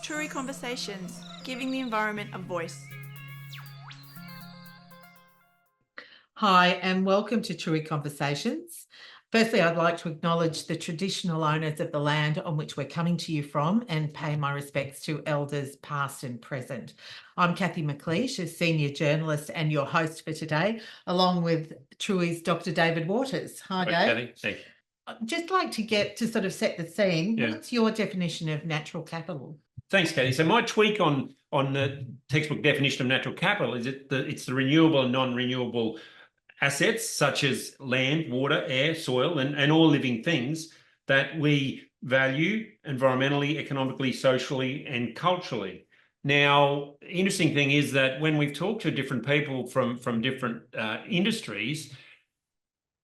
Truey Conversations, giving the environment a voice. Hi, and welcome to Truey Conversations. Firstly, I'd like to acknowledge the traditional owners of the land on which we're coming to you from and pay my respects to elders past and present. I'm Kathy McLeish, a senior journalist and your host for today, along with Truey's Dr. David Waters. Hi, Dave. Kathy. Thank you. I'd just like to get to sort of set the scene. Yeah. What's your definition of natural capital? Thanks, Kathy. So my tweak on the textbook definition of natural capital is it's the renewable and non-renewable assets such as land, water, air, soil, and all living things that we value environmentally, economically, socially, and culturally. Now, the interesting thing is that when we've talked to different people from different industries,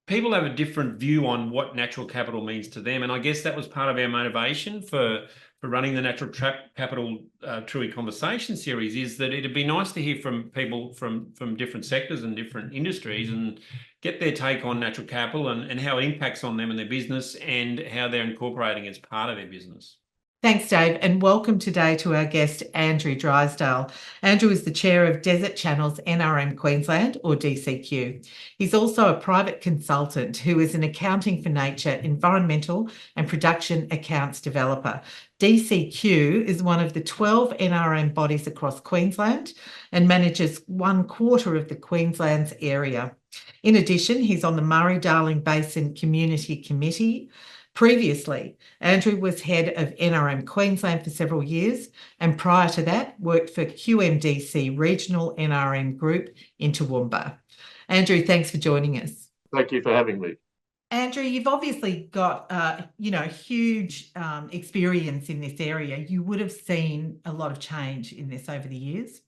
people have a different view on what natural capital means to them. And I guess that was part of our motivation for running the Natural Capital Truey Conversation series, is that it'd be nice to hear from people from different sectors and different industries and get their take on natural capital and how it impacts on them and their business and how they're incorporating it as part of their business. Thanks, Dave, and welcome today to our guest, Andrew Drysdale. Andrew is the chair of Desert Channels NRM Queensland, or DCQ. He's also a private consultant who is an accounting for nature, environmental and production accounts developer. DCQ is one of the 12 NRM bodies across Queensland and manages 1/4 of the Queensland's area. In addition, he's on the Murray-Darling Basin Community Committee. Previously, Andrew was head of NRM Queensland for several years, and prior to that, worked for QMDC Regional NRM Group in Toowoomba. Andrew, thanks for joining us. Thank you for having me. Andrew, you've obviously got huge experience in this area. You would have seen a lot of change in this over the years.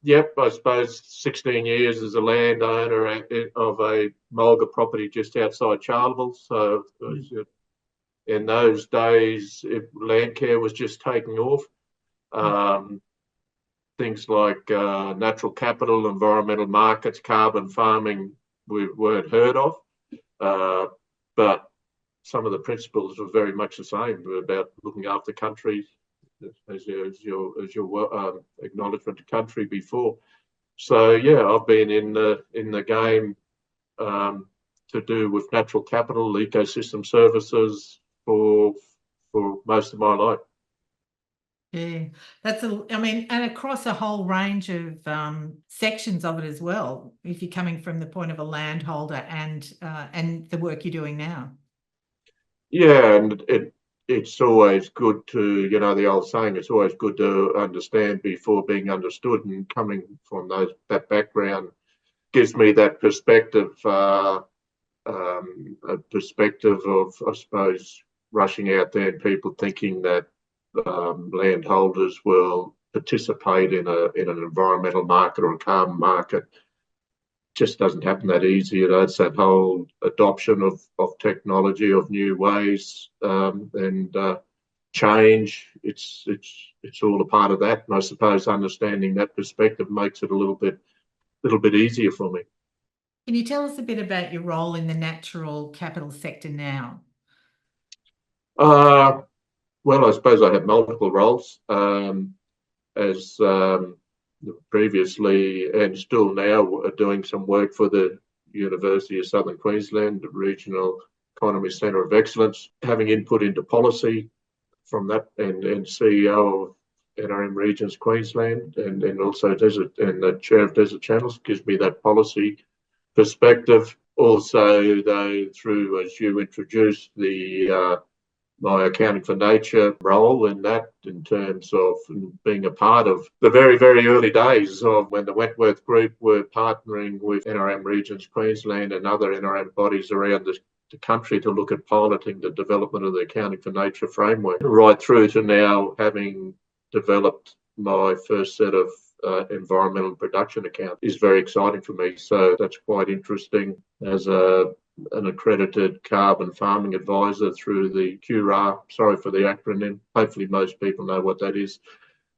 Yep, I suppose 16 years as a landowner of a mulga property just outside Charleville. So in those days, land care was just taking off. Things like natural capital, environmental markets, carbon farming we weren't heard of. But some of the principles were very much the same about looking after country, as your acknowledgement to country before. So yeah, I've been in the game to do with natural capital, ecosystem services for most of my life. Yeah, and across a whole range of sections of it as well, if you're coming from the point of a landholder and the work you're doing now. Yeah, and it's always good to, the old saying, it's always good to understand before being understood, and coming from that background gives me that perspective, a perspective of, I suppose, rushing out there and people thinking that landholders will participate in an environmental market or a carbon market. Just doesn't happen that easy. It's that whole adoption of technology, of new ways, and change. It's all a part of that, and I suppose understanding that perspective makes it a little bit easier for me. Can you tell us a bit about your role in the natural capital sector now? Well, I suppose I have multiple roles. As previously and still now doing some work for the University of Southern Queensland, the Regional Economy Centre of Excellence, having input into policy from that, and CEO of NRM Regions Queensland, and also the chair of Desert Channels, gives me that policy perspective. Also, though, through, as you introduced, my accounting for nature role in that, in terms of being a part of the very, very early days of when the Wentworth Group were partnering with NRM Regions Queensland and other NRM bodies around the country to look at piloting the development of the accounting for nature framework, right through to now having developed my first set of environmental production account, is very exciting for me. So that's quite interesting as an accredited carbon farming advisor through the QRA, sorry for the acronym, hopefully most people know what that is,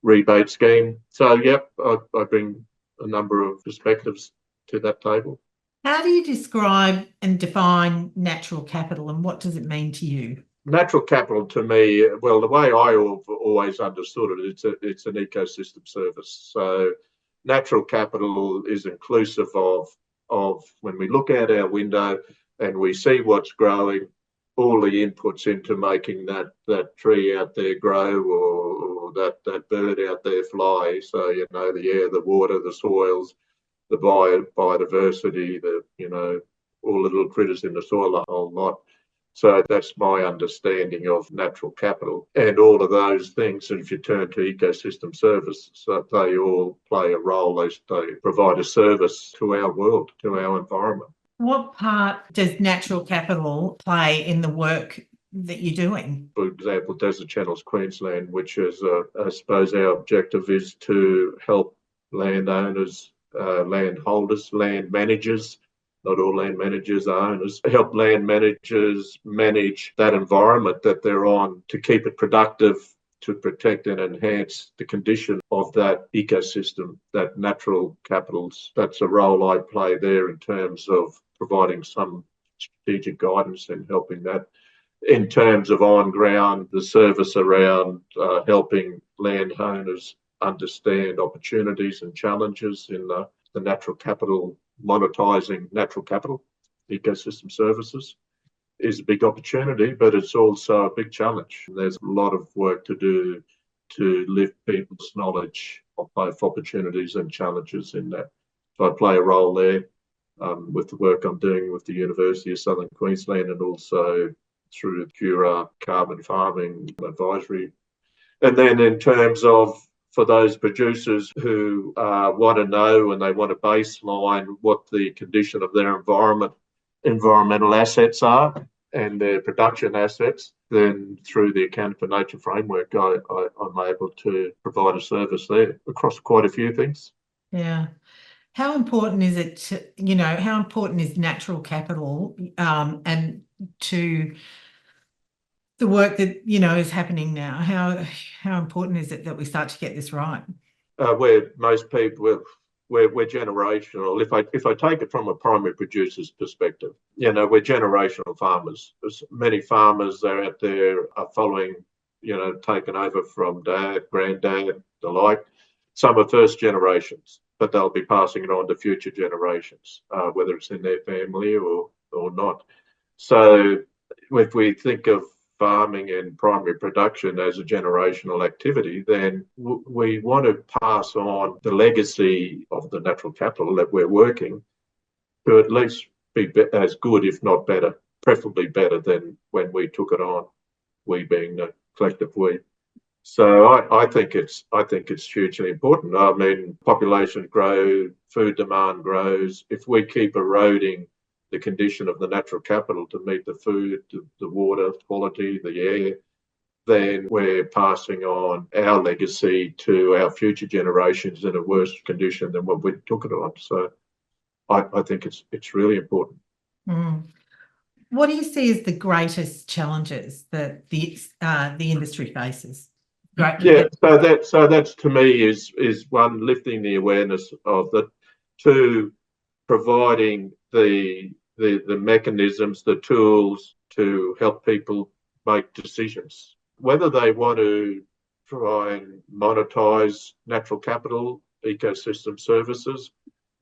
rebate scheme. So yep, I bring a number of perspectives to that table. How do you describe and define natural capital, and what does it mean to you? Natural capital to me, well, the way I've always understood it, it's an ecosystem service. So natural capital is inclusive of when we look out our window and we see what's growing, all the inputs into making that tree out there grow or that bird out there fly. So, you know, the air, the water, the soils, the biodiversity, all the little critters in the soil, a whole lot. So that's my understanding of natural capital and all of those things. And if you turn to ecosystem services, so they all play a role. They provide a service to our world, to our environment. What part does natural capital play in the work that you're doing? For example, Desert Channels Queensland, which is, I suppose our objective is to help landowners, landholders, land managers, not all land managers are owners, help land managers manage that environment that they're on to keep it productive, to protect and enhance the condition of that ecosystem, that natural capitals. That's a role I play there in terms of providing some strategic guidance and helping that. In terms of on ground, the service around helping landowners understand opportunities and challenges in the natural capital, monetising natural capital, ecosystem services is a big opportunity, but it's also a big challenge. There's a lot of work to do to lift people's knowledge of both opportunities and challenges in that. So I play a role there with the work I'm doing with the University of Southern Queensland and also through Cura Carbon Farming Advisory. And then in terms of for those producers who want to know and they want to baseline what the condition of their environmental assets are and their production assets, then through the Accounting for Nature framework, I'm able to provide a service there across quite a few things. Yeah. How important is it to, how important is natural capital and to the work that, is happening now? How important is it that we start to get this right? Where most people, we're generational. If I take it from a primary producer's perspective, we're generational farmers. There's many farmers are out there are following, taken over from dad, granddad, the like. Some are first generations, but they'll be passing it on to future generations, whether it's in their family or not. So if we think of farming and primary production as a generational activity, then we want to pass on the legacy of the natural capital that we're working to at least be as good, if not better, preferably better than when we took it on, we being the collective we. So I think it's hugely important. I mean, population grows, food demand grows. If we keep eroding the condition of the natural capital to meet the food, the water quality, the air, then we're passing on our legacy to our future generations in a worse condition than what we took it on. So I think it's really important. Mm. What do you see as the greatest challenges that the industry faces? Yeah, so that's to me is one, lifting the awareness of that, two, providing the mechanisms, the tools to help people make decisions, whether they want to try and monetize natural capital, ecosystem services,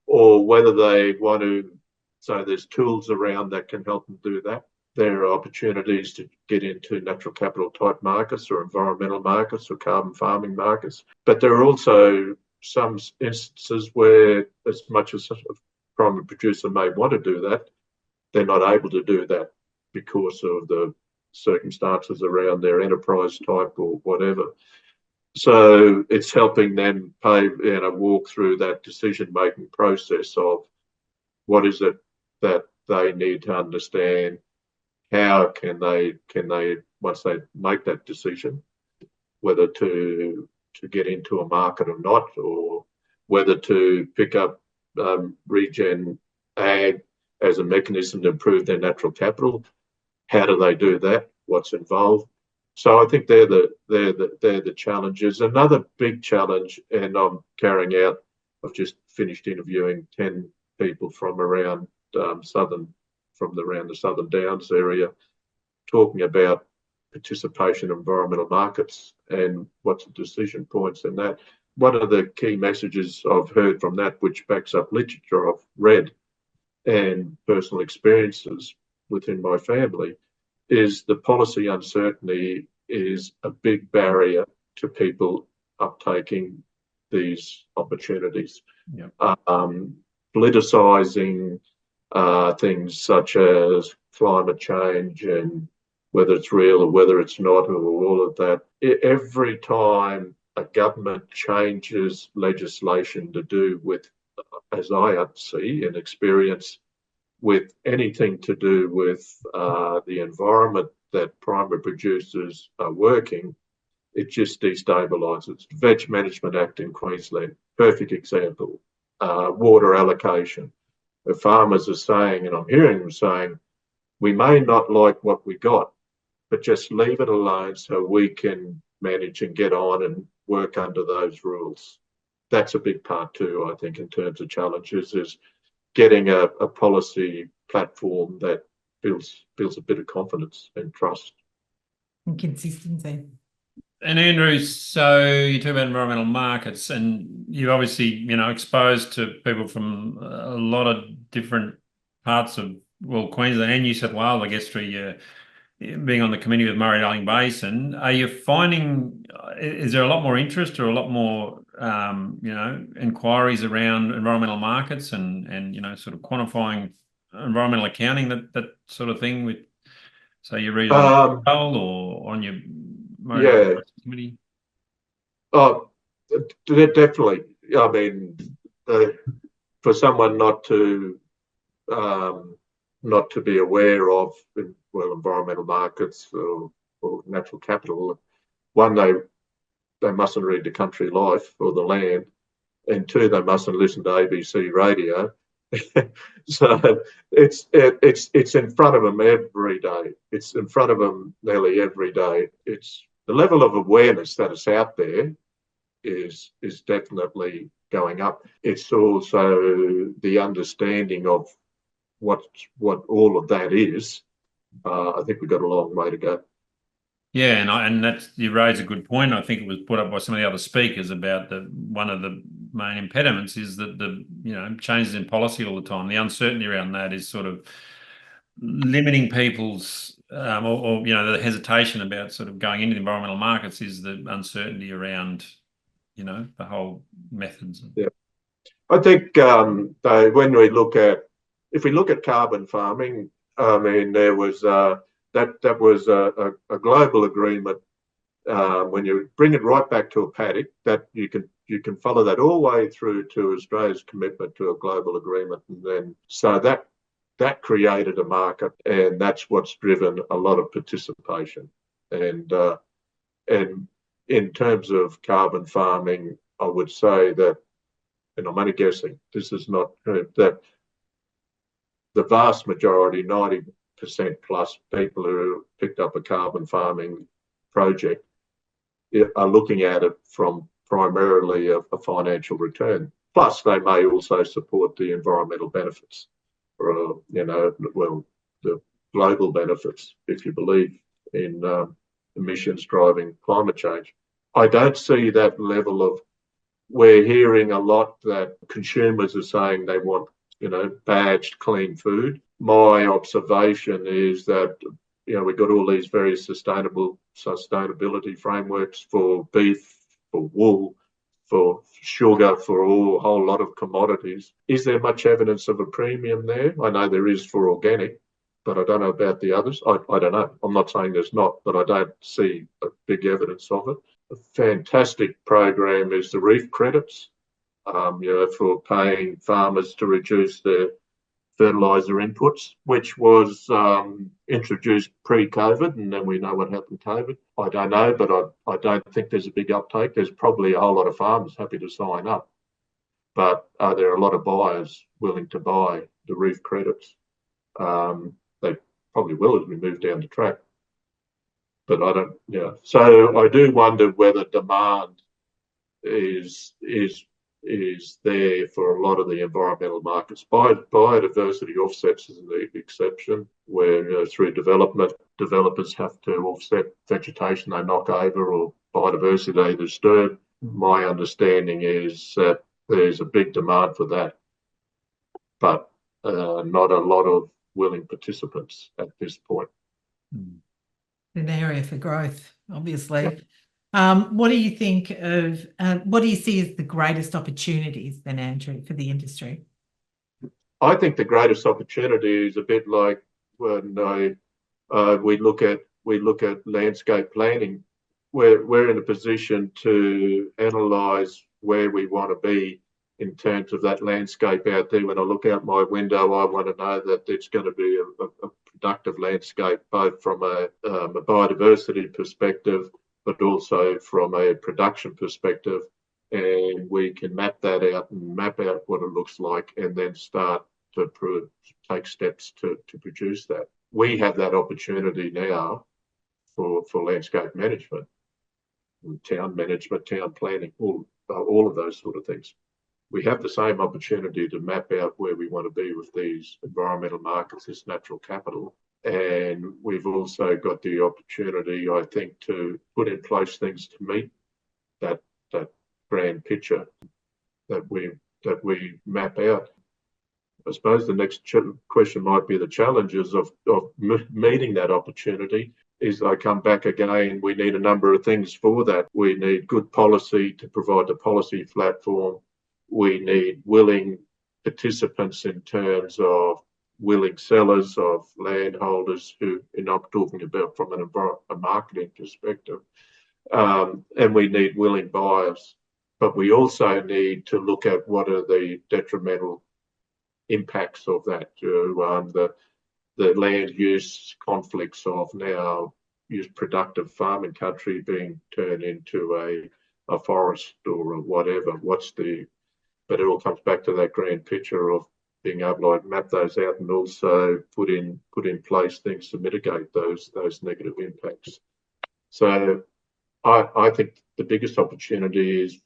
or whether they want to, so there's tools around that can help them do that. There are opportunities to get into natural capital type markets or environmental markets or carbon farming markets. But there are also some instances where, as much as a primary producer may want to do that, they're not able to do that because of the circumstances around their enterprise type or whatever. So it's helping them walk through that decision-making process of what is it that they need to understand, how can they once they make that decision, whether to get into a market or not, or whether to pick up regen ag as a mechanism to improve their natural capital. How do they do that? What's involved? So I think they're the challenges. Another big challenge, and I'm carrying out, I've just finished interviewing 10 people from around the Southern Downs area, talking about participation in environmental markets and what's the decision points in that. One of the key messages I've heard from that, which backs up literature I've read and personal experiences within my family, is the policy uncertainty is a big barrier to people uptaking these opportunities. Yeah. Politicising things such as climate change and whether it's real or whether it's not, or all of that. Every time a government changes legislation to do with, as I see and experience, with anything to do with the environment that primary producers are working, it just destabilises. Veg Management Act in Queensland, perfect example. Water allocation. The farmers are saying, and I'm hearing them saying, we may not like what we got, but just leave it alone so we can manage and get on and work under those rules. That's a big part too, I think, in terms of challenges, is getting a policy platform that builds a bit of confidence and trust. And consistency. And Andrew, so you talk about environmental markets, and you're obviously, exposed to people from a lot of different parts of, Queensland and New South Wales, I guess, through your being on the committee with Murray-Darling Basin. Are you finding, is there a lot more interest or a lot more, inquiries around environmental markets and sort of quantifying environmental accounting, that sort of thing? With, so you read on or on your Murray-Darling committee? Oh, definitely. I mean, for someone not to be aware of, environmental markets or natural capital, one, they mustn't read the Country Life or the Land, and two, they mustn't listen to ABC radio. So it's in front of them every day. It's in front of them nearly every day. It's the level of awareness that is out there is definitely going up. It's also the understanding of what all of that is. I think we've got a long way to go. Yeah, and that's, you raise a good point. I think it was put up by some of the other speakers about one of the main impediments is that the changes in policy all the time. The uncertainty around that is sort of limiting people's or the hesitation about sort of going into the environmental markets is the uncertainty around the whole methods. Yeah, I think when we look at carbon farming, I mean, there was that was a global agreement. When you bring it right back to a paddock, that you can follow that all the way through to Australia's commitment to a global agreement, and then so that created a market, and that's what's driven a lot of participation. And in terms of carbon farming, I would say that, and I'm only guessing, this is not that the vast majority, 90% plus people who picked up a carbon farming project are looking at it from primarily a financial return. Plus, they may also support the environmental benefits, or the global benefits, if you believe in emissions driving climate change. I don't see that level of. We're hearing a lot that consumers are saying they want, badged clean food. My observation is that, we've got all these very sustainability frameworks for beef, for wool, for sugar, for a whole lot of commodities. Is there much evidence of a premium there? I know there is for organic, but I don't know about the others. I don't know. I'm not saying there's not, but I don't see a big evidence of it. A fantastic program is the reef credits, for paying farmers to reduce their fertiliser inputs, which was introduced pre-COVID, and then we know what happened COVID. I don't know, but I don't think there's a big uptake. There's probably a whole lot of farmers happy to sign up, but are there a lot of buyers willing to buy the reef credits? They probably will as we move down the track. But I don't, so I do wonder whether demand is is there for a lot of the environmental markets. Biodiversity offsets is the exception, where through development, developers have to offset vegetation they knock over or biodiversity they disturb. My understanding is that there's a big demand for that, but not a lot of willing participants at this point. An area for growth, obviously. What do you think of, what do you see as the greatest opportunities then, Andrew, for the industry? I think the greatest opportunity is a bit like when we look at landscape planning. We're in a position to analyse where we want to be in terms of that landscape out there. When I look out my window, I want to know that it's going to be a productive landscape, both from a biodiversity perspective, but also from a production perspective. And we can map that out and map out what it looks like and then start to take steps to produce that. We have that opportunity now for landscape management, town management, town planning, all of those sort of things. We have the same opportunity to map out where we want to be with these environmental markets, this natural capital. And we've also got the opportunity, I think, to put in place things to meet that grand picture that we map out. I suppose the next question might be the challenges of meeting that opportunity. Is I come back again, we need a number of things for that. We need good policy to provide the policy platform. We need willing participants in terms of willing sellers, of landholders who, and I'm talking about from a marketing perspective, and we need willing buyers. But we also need to look at what are the detrimental impacts of that, the land use conflicts of now productive farming country being turned into a forest or a whatever. But it all comes back to that grand picture of being able to map those out and also put in place things to mitigate those negative impacts. So I think the biggest opportunity is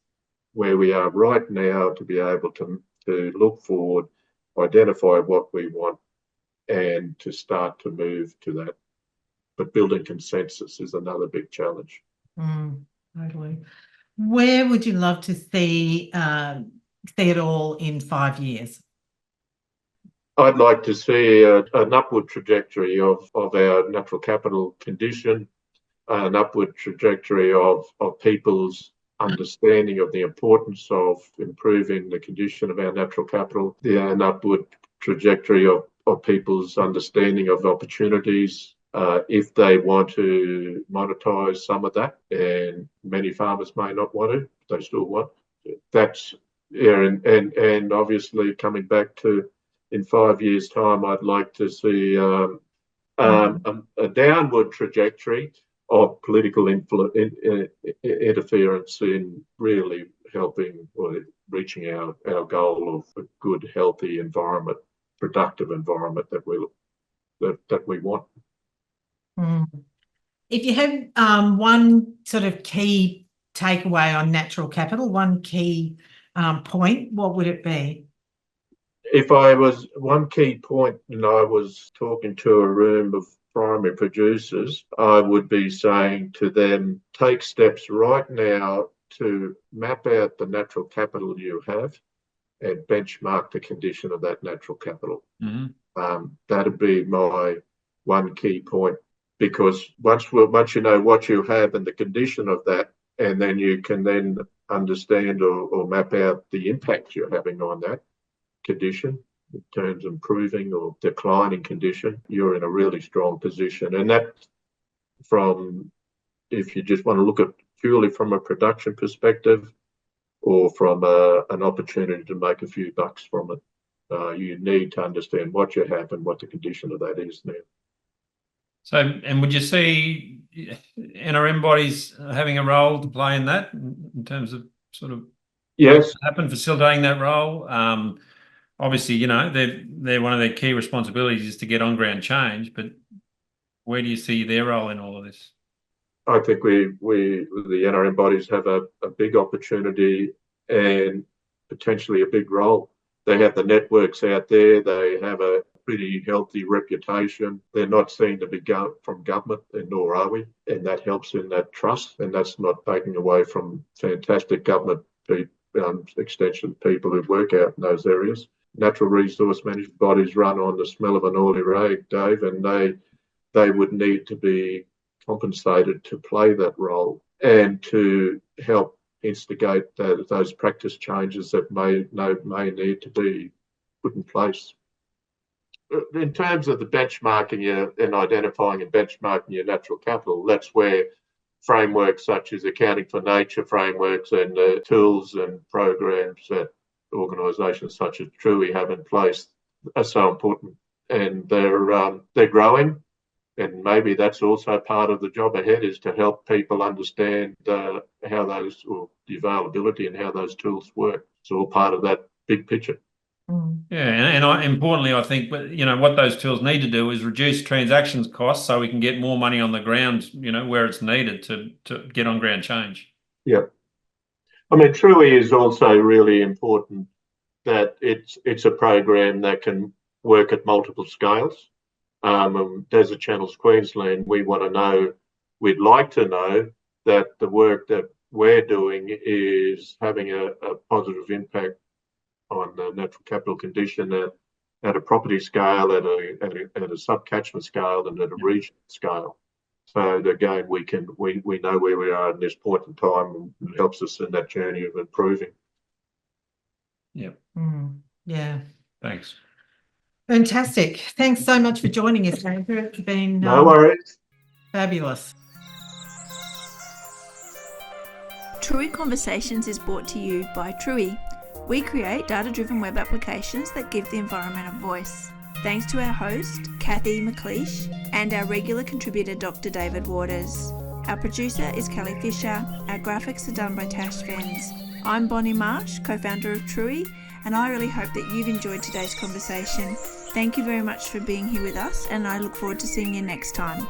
where we are right now to be able to look forward, identify what we want, and to start to move to that. But building consensus is another big challenge. Totally. Where would you love to see it all in 5 years? I'd like to see an upward trajectory of our natural capital condition, an upward trajectory of people's understanding of the importance of improving the condition of our natural capital, an upward trajectory of people's understanding of opportunities if they want to monetize some of that, and many farmers may not want to, they still want. That's and obviously coming back to in 5 years' time, I'd like to see a downward trajectory of political interference in really helping or reaching our goal of a good, healthy environment, productive environment that we want. If you had one sort of key takeaway on natural capital, one key point, what would it be? If I was one key point and I was talking to a room of primary producers, I would be saying to them, take steps right now to map out the natural capital you have and benchmark the condition of that natural capital. That'd be my one key point, because once you know what you have and the condition of that, and then you can then understand or map out the impact you're having on that condition in terms of improving or declining condition, you're in a really strong position. And that, from if you just want to look at purely from a production perspective or from an opportunity to make a few bucks from it, you need to understand what you have and what the condition of that is now. So, and would you see NRM bodies having a role to play in that in terms of sort of facilitating that role? Obviously, you know, they're one of their key responsibilities is to get on ground change, but where do you see their role in all of this? I think the NRM bodies have a big opportunity, and potentially a big role. They have the networks out there. They have a pretty healthy reputation. They're not seen to be from government, and nor are we. And that helps in that trust. And that's not taking away from fantastic government extension people who work out in those areas. Natural resource management bodies run on the smell of an oily rag, Dave, and they would need to be compensated to play that role and to help instigate those practice changes that may need to be put in place. In terms of the benchmarking and identifying and benchmarking your natural capital, that's where frameworks such as accounting for nature frameworks and tools and programs that organisations such as TRUI have in place are so important. And they're growing. And maybe that's also part of the job ahead, is to help people understand how those, or the availability and how those tools work. It's all part of that big picture. Yeah, and importantly, I think what those tools need to do is reduce transactions costs so we can get more money on the ground, where it's needed to get on ground change. Yeah, I mean, TRUI is also really important that it's a program that can work at multiple scales. Desert Channels Queensland, we'd like to know that the work that we're doing is having a positive impact on the natural capital condition at a property scale, at a sub-catchment scale, and at a regional scale. So again, we know where we are at this point in time, and it helps us in that journey of improving. Yeah. Yeah. Thanks. Fantastic. Thanks so much for joining us, Andrew. It's been no worries. Fabulous. TRUI Conversations is brought to you by TRUI. We create data-driven web applications that give the environment a voice. Thanks to our host, Kathy McLeish, and our regular contributor, Dr. David Waters. Our producer is Kelly Fisher. Our graphics are done by Tash Fens. I'm Bonnie Marsh, co-founder of TRUI, and I really hope that you've enjoyed today's conversation. Thank you very much for being here with us, and I look forward to seeing you next time.